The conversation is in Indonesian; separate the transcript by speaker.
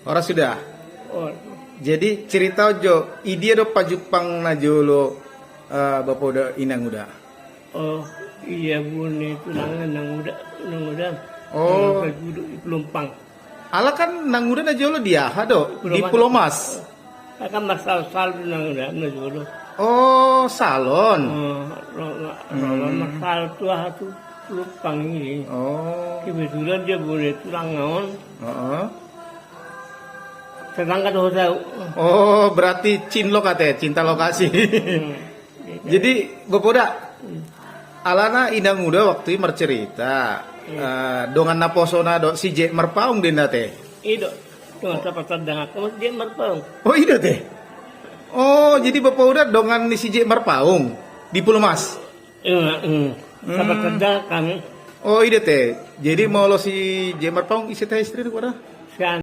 Speaker 1: Orang sudah.
Speaker 2: Oh,
Speaker 1: Jadi cerita ojo, dia do pajupang na jolo bapak udah inang udah.
Speaker 2: oh iya bune tunangan nang udah.
Speaker 1: Oh.
Speaker 2: Duduk di Pelumpang.
Speaker 1: Ala kan nang udah na jolo dia, hado di Pulau Mas.
Speaker 2: Akan masal-sal nang udah na jolo.
Speaker 1: Oh, salon.
Speaker 2: Masal tua tu Pelumpang ini.
Speaker 1: Oh.
Speaker 2: Kebetulan dia boleh tunangan.
Speaker 1: Heeh.
Speaker 2: Sedangkan hotel.
Speaker 1: Oh, berarti cinlok katanya, cinta lokasi. Jadi bapak udah alana inang udah waktu itu mercerita. Dongan naposona do si J merpaung denda teh.
Speaker 2: Itu dengan dapat tandang aku dia merpong.
Speaker 1: Oh iya teh. Oh jadi bapak udah dongan si J merpaung di Pulau Mas.
Speaker 2: Dapat tandang kami.
Speaker 1: Oh iya teh. Jadi mau lo si J merpaung isi teh istri itu pada.